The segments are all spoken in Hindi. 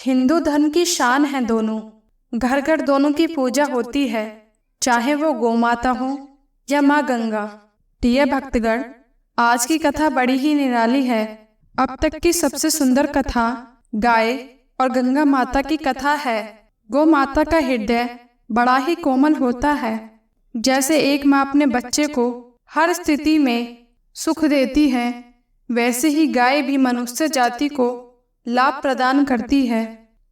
हिंदू धर्म की शान है दोनों, घर घर दोनों की पूजा होती है, चाहे वो गौ माता हो या माँ गंगा। प्रिय भक्तगण, आज की कथा बड़ी ही निराली है। अब तक की सबसे सुंदर कथा गाय और गंगा माता की कथा है। गौ माता का हृदय बड़ा ही कोमल होता है। जैसे एक माँ अपने बच्चे को हर स्थिति में सुख देती है, वैसे ही गाय भी मनुष्य जाति को लाभ प्रदान करती है।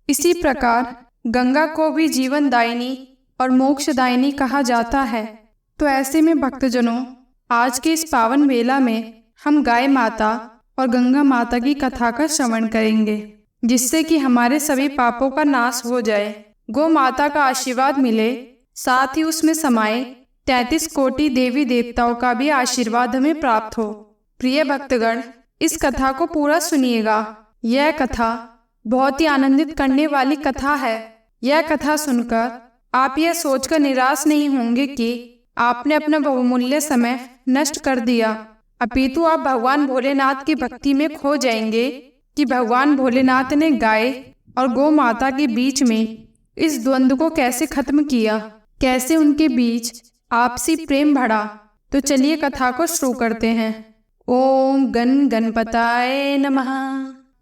इसी प्रकार गंगा को भी जीवनदायिनी और मोक्षदायिनी कहा जाता है। तो ऐसे में भक्तजनों, आज के इस पावन बेला में हम गाय माता और गंगा माता की कथा का श्रवण करेंगे, जिससे कि हमारे सभी पापों का नाश हो जाए, गौ माता का आशीर्वाद मिले, साथ ही उसमें समाये 33 कोटि देवी देवताओं का भी आशीर्वाद हमें प्राप्त हो। प्रिय भक्तगण, इस कथा को पूरा सुनिएगा। यह कथा बहुत ही आनंदित करने वाली कथा है। यह कथा सुनकर आप यह सोचकर निराश नहीं होंगे कि आपने अपना बहुमूल्य समय नष्ट कर दिया, अपितु आप भगवान भोलेनाथ की भक्ति में खो जाएंगे कि भगवान भोलेनाथ ने गाय और गौ माता के बीच में इस द्वंद्व को कैसे खत्म किया, कैसे उनके बीच आपसी प्रेम बढ़ा। तो चलिए कथा को शुरू करते हैं। ओम गण गणपताय नमः।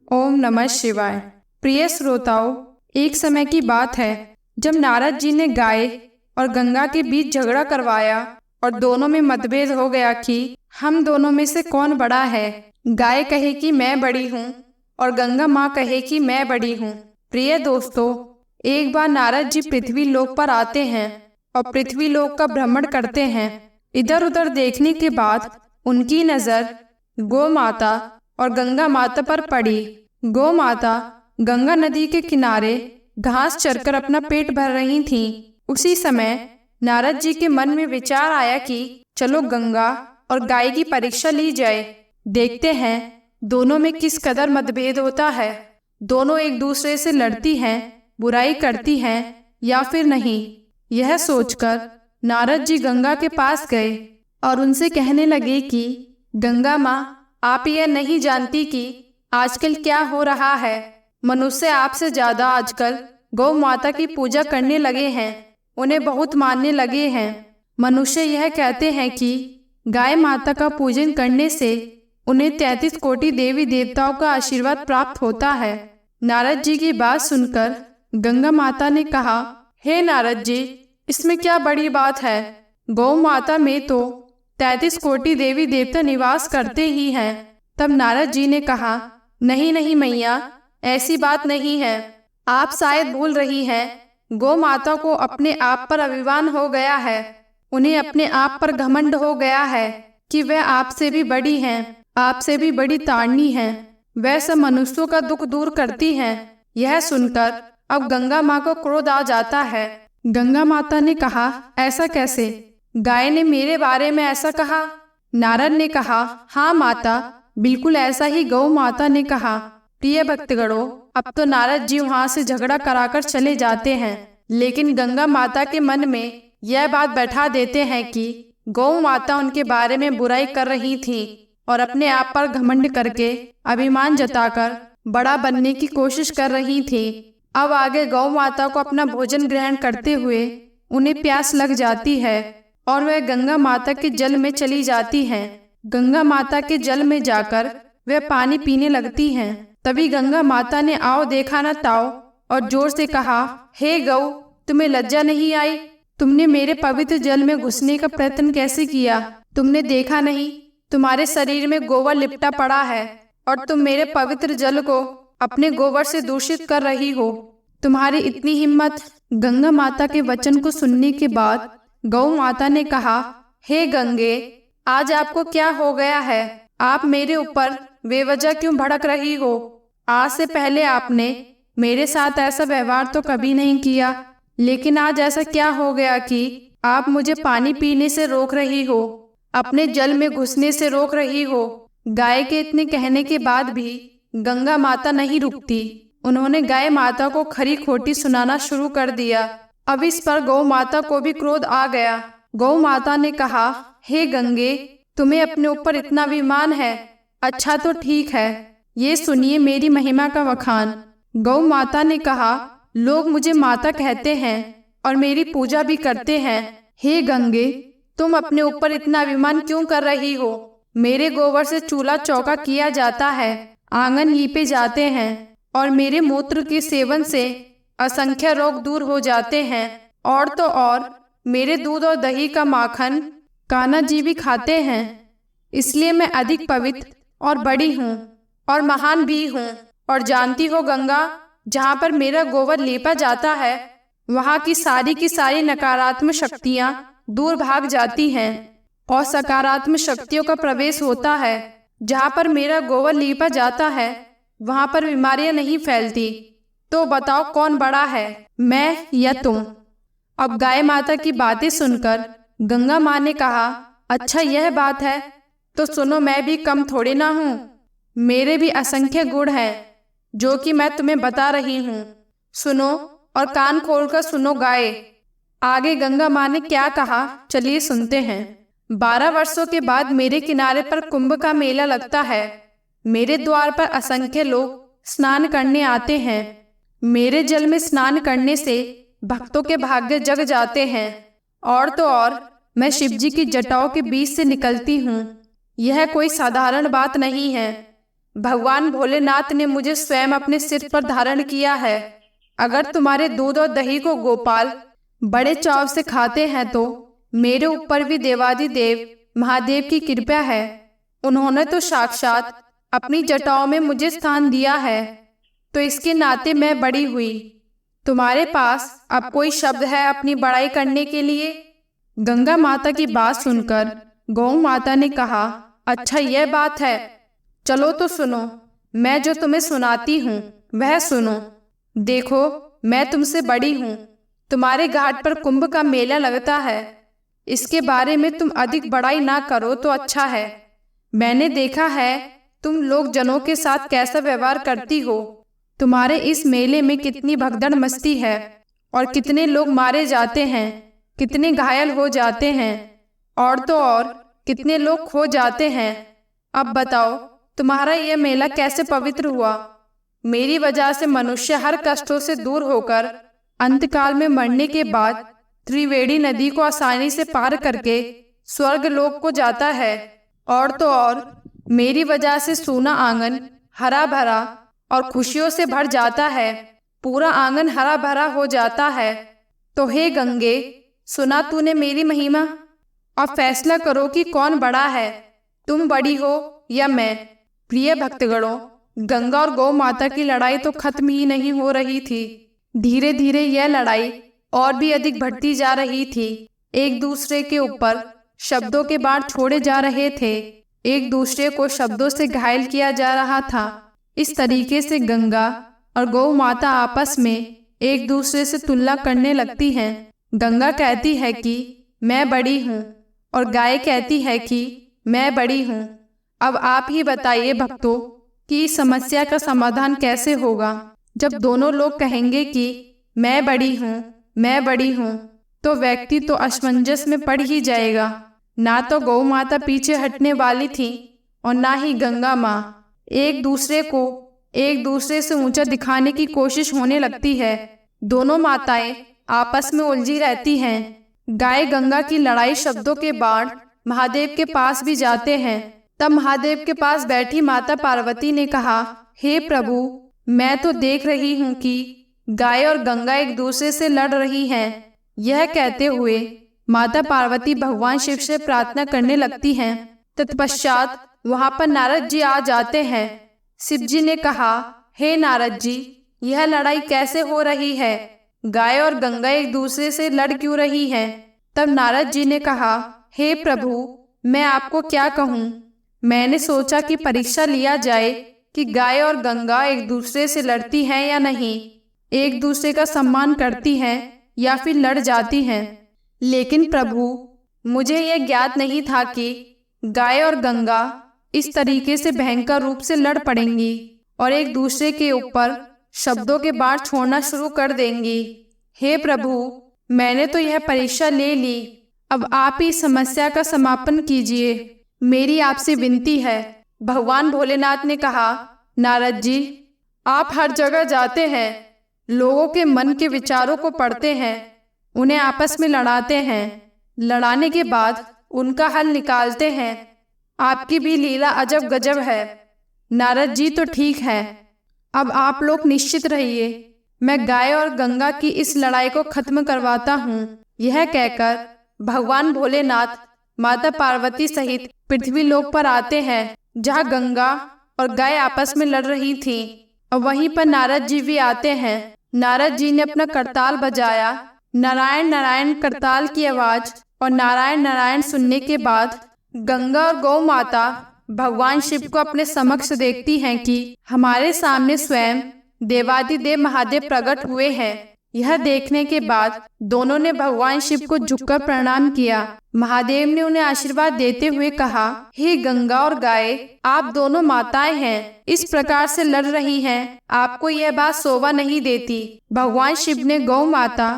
ओम नमः शिवाय। प्रिय श्रोताओं, एक समय की बात है जब नारद जी ने गाय और गंगा के बीच झगड़ा करवाया और दोनों में मतभेद हो गया कि हम दोनों में से कौन बड़ा है। गाय कहे कि मैं बड़ी हूँ और गंगा माँ कहे कि मैं बड़ी हूँ। प्रिय दोस्तों, एक बार नारद जी पृथ्वी लोक पर आते हैं और पृथ्वी लोक का भ्रमण करते हैं। इधर उधर देखने के बाद उनकी नजर गौ माता और गंगा माता पर पड़ी। गौ माता गंगा नदी के किनारे घास चरकर अपना पेट भर रही थीं। उसी समय नारद जी के मन में विचार आया कि चलो गंगा और गाय की परीक्षा ली जाए, देखते हैं दोनों में किस कदर मतभेद होता है। दोनों एक दूसरे से लड़ती हैं, बुराई करती हैं या फिर नहीं। यह सोचकर नारद जी गंगा के पास गए और उनसे कहने लगे कि गंगा माँ, आप यह नहीं जानती कि आजकल क्या हो रहा है। मनुष्य आपसे ज्यादा आजकल गौ माता की पूजा करने लगे हैं, उन्हें बहुत मानने लगे हैं। मनुष्य यह कहते हैं कि गाय माता का पूजन करने से उन्हें 33 कोटि देवी देवताओं का आशीर्वाद प्राप्त होता है। नारद जी की बात सुनकर गंगा माता ने कहा, हे नारद जी, इसमें क्या बड़ी बात है। गौ माता में तो 33 कोटि देवी देवता निवास करते ही हैं। तब नारद जी ने कहा, नहीं नहीं मैया, ऐसी बात नहीं है, आप शायद भूल रही हैं। गौ माता को अपने आप पर अभिमान हो गया है, उन्हें अपने आप पर घमंड हो गया है कि वह आपसे भी बड़ी हैं, आपसे भी बड़ी तारणी हैं, वह सब मनुष्यों का दुख दूर करती हैं। यह सुनकर अब गंगा माँ को क्रोध आ जाता है। गंगा माता ने कहा, ऐसा कैसे? गाय ने मेरे बारे में ऐसा कहा? नारद ने कहा, हाँ माता, बिल्कुल ऐसा ही गौ माता ने कहा। प्रिय भक्तगणों, अब तो नारद जी वहाँ से झगड़ा कराकर चले जाते हैं, लेकिन गंगा माता के मन में यह बात बैठा देते हैं कि गौ माता उनके बारे में बुराई कर रही थी और अपने आप पर घमंड करके अभिमान जताकर बड़ा बनने की कोशिश कर रही थी। अब आगे गौ माता को अपना भोजन ग्रहण करते हुए उन्हें प्यास लग जाती है और वह गंगा माता के जल में चली जाती हैं। गंगा माता के जल में जाकर वह पानी पीने लगती हैं। तभी गंगा माता ने आओ देखा न ताओ और जोर से कहा, हे गौ, तुम्हें लज्जा नहीं आई? तुमने मेरे पवित्र जल में घुसने का प्रयत्न कैसे किया? तुमने देखा नहीं, तुम्हारे शरीर में गोबर लिपटा पड़ा है और तुम मेरे पवित्र जल को अपने गोबर से दूषित कर रही हो। तुम्हारी इतनी हिम्मत। गंगा माता के वचन को सुनने के बाद गौ माता ने कहा, हे गंगे, आज आपको क्या हो गया है? आप मेरे ऊपर बेवजह क्यों भड़क रही हो? आज से पहले आपने मेरे साथ ऐसा व्यवहार तो कभी नहीं किया, लेकिन आज ऐसा क्या हो गया कि आप मुझे पानी पीने से रोक रही हो, अपने जल में घुसने से रोक रही हो? गाय के इतने कहने के बाद भी गंगा माता नहीं रुकती। उन्होंने गाय माता को खरी खोटी सुनाना शुरू कर दिया। अब इस पर गौ माता को भी क्रोध आ गया। गौ माता ने कहा, हे गंगे, तुम्हें अपने ऊपर इतना अभिमान है? अच्छा तो ठीक है, ये सुनिए मेरी महिमा का वखान। गौ माता ने कहा, लोग मुझे माता कहते हैं और मेरी पूजा भी करते हैं। हे गंगे, तुम अपने ऊपर इतना अभिमान क्यों कर रही हो? मेरे गोबर से चूल्हा चौका किया जाता है, आंगन लीपे जाते हैं और मेरे मूत्र के सेवन से असंख्य रोग दूर हो जाते हैं। और तो और मेरे दूध और दही का माखन कान्हा जी भी खाते हैं। इसलिए मैं अधिक पवित्र और बड़ी हूँ और महान भी हूँ। और जानती हो गंगा, जहाँ पर मेरा गोबर लेपा जाता है वहाँ की सारी नकारात्मक शक्तियाँ दूर भाग जाती हैं और सकारात्मक शक्तियों का प्रवेश होता है। जहाँ पर मेरा गोबर लीपा जाता है वहाँ पर बीमारियां नहीं फैलती। तो बताओ कौन बड़ा है, मैं या तुम? अब गाय माता की बातें सुनकर गंगा माँ ने कहा, अच्छा यह बात है तो सुनो, मैं भी कम थोड़ी ना हूँ। मेरे भी असंख्य गुण हैं जो कि मैं तुम्हें बता रही हूँ। सुनो और कान खोलकर सुनो गाय। आगे गंगा माँ ने क्या कहा, चलिए सुनते हैं। 12 वर्षों के बाद मेरे किनारे पर कुंभ का मेला लगता है। मेरे द्वार पर असंख्य लोग स्नान करने आते हैं। मेरे जल में स्नान करने से भक्तों के भाग्य जग जाते हैं। और तो और मैं शिवजी की जटाओं के बीच से निकलती हूँ। यह कोई साधारण बात नहीं है। भगवान भोलेनाथ ने मुझे स्वयं अपने सिर पर धारण किया है। अगर तुम्हारे दूध और दही को गोपाल बड़े चाव से खाते हैं तो मेरे ऊपर भी देवाधिदेव महादेव की कृपा है। उन्होंने तो साक्षात अपनी जटाओं में मुझे स्थान दिया है, तो इसके नाते मैं बड़ी हुई। तुम्हारे पास अब कोई शब्द है अपनी बड़ाई करने के लिए? गंगा माता की बात सुनकर गौ माता ने कहा, अच्छा यह बात है, चलो तो सुनो। मैं जो तुम्हें सुनाती हूँ वह सुनो। देखो, मैं तुमसे बड़ी हूँ। तुम्हारे घाट पर कुंभ का मेला लगता है। इसके बारे में तुम अधिक बड़ाई ना करो तो अच्छा है। मैंने देखा है तुम लोग जनों के साथ कैसा व्यवहार करती हो। तुम्हारे इस मेले में कितनी भगदड़ मस्ती है और कितने लोग मारे जाते हैं, कितने घायल हो जाते हैं और तो और कितने लोग खो जाते हैं। अब बताओ, तुम्हारा यह मेला कैसे पवित्र हुआ? मेरी वजह से मनुष्य हर कष्टों से दूर होकर अंतकाल में मरने के बाद त्रिवेणी नदी को आसानी से पार करके स्वर्ग लोक को जाता है। और तो और मेरी वजह से सोना आंगन हरा भरा और खुशियों से भर जाता है। पूरा आंगन हरा भरा हो जाता है। तो हे गंगे, सुना तूने मेरी महिमा? अब फैसला करो कि कौन बड़ा है, तुम बड़ी हो या मैं? प्रिय भक्तगणों, गंगा और गौ माता की लड़ाई तो खत्म ही नहीं हो रही थी। धीरे धीरे यह लड़ाई और भी अधिक बढ़ती जा रही थी। एक दूसरे के ऊपर शब्दों के बाण छोड़े जा रहे थे। एक दूसरे को शब्दों से घायल किया जा रहा था। इस तरीके से गंगा और गौ माता आपस में एक दूसरे से तुलना करने लगती हैं। गंगा कहती है कि मैं बड़ी हूँ और गाय कहती है कि मैं बड़ी हूँ। अब आप ही बताइए भक्तों कि इस समस्या का समाधान कैसे होगा? जब दोनों लोग कहेंगे कि मैं बड़ी हूँ, मैं बड़ी हूँ, तो व्यक्ति तो असमंजस में पड़ ही जाएगा। ना तो गौ माता पीछे हटने वाली थी और ना ही गंगा माँ। एक दूसरे से ऊंचा दिखाने की कोशिश होने लगती है। दोनों माताएं आपस में उलझी रहती हैं। गाय गंगा की लड़ाई शब्दों के बाण महादेव के पास भी जाते हैं। तब महादेव के पास बैठी माता पार्वती ने कहा, हे प्रभु, मैं तो देख रही हूँ कि गाय और गंगा एक दूसरे से लड़ रही हैं। यह कहते हुए माता पार्वती भगवान शिव से प्रार्थना करने लगती हैं। तत्पश्चात वहां पर नारद जी आ जाते हैं। शिव जी ने कहा, हे नारद जी, यह लड़ाई कैसे हो रही है? गाय और गंगा एक दूसरे से लड़ क्यों रही हैं? तब नारद जी ने कहा, हे प्रभु, मैं आपको क्या कहूँ? मैंने सोचा कि परीक्षा लिया जाए कि गाय और गंगा एक दूसरे से लड़ती हैं या नहीं, एक दूसरे का सम्मान करती हैं या फिर लड़ जाती हैं। लेकिन प्रभु, मुझे यह ज्ञात नहीं था कि गाय और गंगा इस तरीके से भयंकर रूप से लड़ पड़ेंगी और एक दूसरे के ऊपर शब्दों के बाण छोड़ना शुरू कर देंगी। हे प्रभु, मैंने तो यह परीक्षा ले ली। अब आप इस समस्या का समापन कीजिए। मेरी आपसे विनती है। भगवान भोलेनाथ ने कहा, नारद जी, आप हर जगह जाते हैं, लोगों के मन के विचारों को पढ़ते हैं, उन्हें आपस में लड़ाते हैं, लड़ाने के बाद उनका हल निकालते हैं। आपकी भी लीला अजब गजब है। नारद जी तो ठीक है, अब आप लोग निश्चित रहिए, मैं गाय और गंगा की इस लड़ाई को खत्म करवाता हूँ। यह कहकर भगवान भोलेनाथ माता पार्वती सहित पृथ्वी लोक पर आते हैं, जहाँ गंगा और गाय आपस में लड़ रही थीं। और वहीं पर नारद जी भी आते हैं। नारद जी ने अपना करताल बजाया। नारायण नारायण करताल की आवाज और नारायण नारायण सुनने के बाद गंगा और गौ माता भगवान शिव को अपने समक्ष देखती हैं कि हमारे सामने स्वयं देवादिदेव महादेव प्रकट हुए हैं। यह देखने के बाद दोनों ने भगवान शिव को झुककर प्रणाम किया। महादेव ने उन्हें आशीर्वाद देते हुए कहा, हे गंगा और गाय, आप दोनों माताएं हैं, इस प्रकार से लड़ रही हैं, आपको यह बात शोभा नहीं देती। भगवान शिव ने गौ माता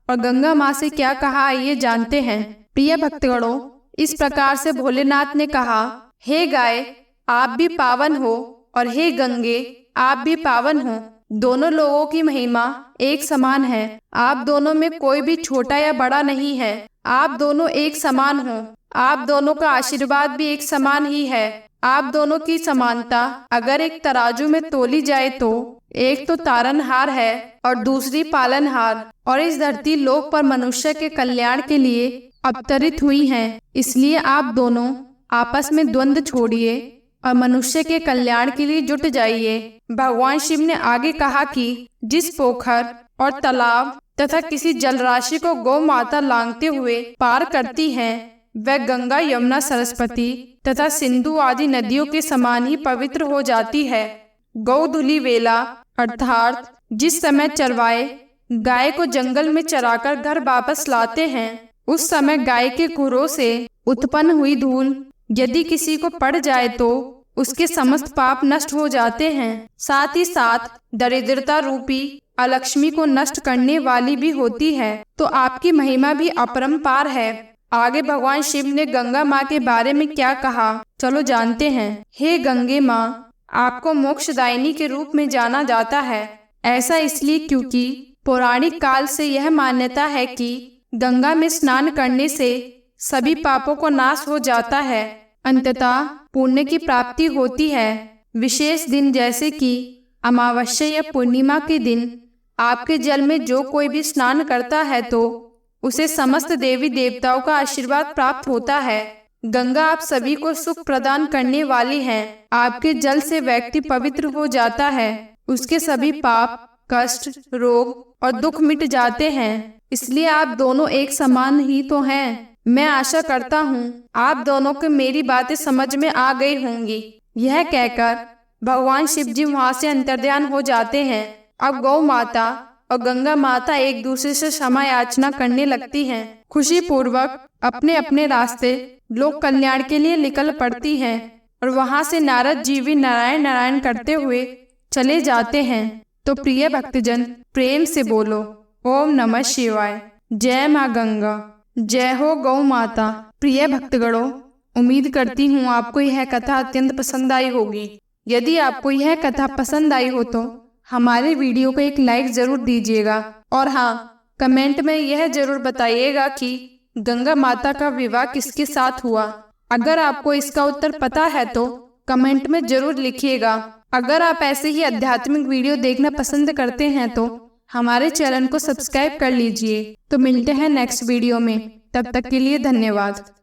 और गंगा माँ से क्या कहा, आइए जानते हैं। प्रिय भक्तगणों, इस प्रकार से भोलेनाथ ने कहा, हे गाय, आप भी पावन हो और हे गंगे, आप भी पावन हो। दोनों लोगों की महिमा एक समान है। आप दोनों में कोई भी छोटा या बड़ा नहीं है। आप दोनों एक समान हो। आप दोनों का आशीर्वाद भी एक समान ही है। आप दोनों की समानता अगर एक तराजू में तोली जाए तो एक तो तारनहार है और दूसरी पालनहार, और इस धरती लोक पर मनुष्य के कल्याण के लिए अवतरित हुई हैं। इसलिए आप दोनों आपस में द्वंद्व छोड़िए और मनुष्य के कल्याण के लिए जुट जाइए। भगवान शिव ने आगे कहा कि जिस पोखर और तालाब तथा किसी जलराशि को गौ माता लांघते हुए पार करती हैं, वह गंगा, यमुना, सरस्वती तथा सिंधु आदि नदियों के समान ही पवित्र हो जाती है। गौधुली वेला अर्थात जिस समय चरवाए गाय को जंगल में चराकर घर वापस लाते हैं, उस समय गाय के खुरों से उत्पन्न हुई धूल यदि किसी को पड़ जाए तो उसके समस्त पाप नष्ट हो जाते हैं। साथ ही साथ दरिद्रता रूपी अलक्ष्मी को नष्ट करने वाली भी होती है। तो आपकी महिमा भी अपरंपार है। आगे भगवान शिव ने गंगा माँ के बारे में क्या कहा, चलो जानते हैं। हे गंगे माँ, आपको मोक्षदायिनी के रूप में जाना जाता है। ऐसा इसलिए क्योंकि पौराणिक काल से यह मान्यता है कि गंगा में स्नान करने से सभी पापों को नाश हो जाता है, अंततः पुण्य की प्राप्ति होती है। विशेष दिन जैसे कि अमावस्या या पूर्णिमा के दिन आपके जल में जो कोई भी स्नान करता है तो उसे समस्त देवी देवताओं का आशीर्वाद प्राप्त होता है। गंगा आप सभी को सुख प्रदान करने वाली हैं। आपके जल से व्यक्ति पवित्र हो जाता है, उसके सभी पाप, कष्ट, रोग और दुख मिट जाते हैं। इसलिए आप दोनों एक समान ही तो हैं। मैं आशा करता हूँ आप दोनों को मेरी बातें समझ में आ गई होंगी। यह कहकर भगवान शिव जी वहाँ से अंतर्ध्यान हो जाते हैं। अब गौ माता और गंगा माता एक दूसरे से क्षमा याचना करने लगती हैं। खुशी पूर्वक अपने अपने रास्ते लोक कल्याण के लिए निकल पड़ती हैं और वहाँ से नारद जी भी नारायण नारायण करते हुए चले जाते हैं। तो प्रिय भक्तजन, प्रेम से बोलो ओम नमः शिवाय। जय माँ गंगा, जय हो गौ माता। प्रिय भक्तगणों, उम्मीद करती हूँ आपको यह कथा अत्यंत पसंद आई होगी। यदि आपको यह कथा पसंद आई हो तो हमारे वीडियो को एक लाइक जरूर दीजिएगा, और हाँ, कमेंट में यह जरूर बताइएगा कि गंगा माता का विवाह किसके साथ हुआ। अगर आपको इसका उत्तर पता है तो कमेंट में जरूर लिखिएगा। अगर आप ऐसे ही आध्यात्मिक वीडियो देखना पसंद करते हैं तो हमारे चैनल को सब्सक्राइब कर लीजिए। तो मिलते हैं नेक्स्ट वीडियो में, तब तक के लिए धन्यवाद।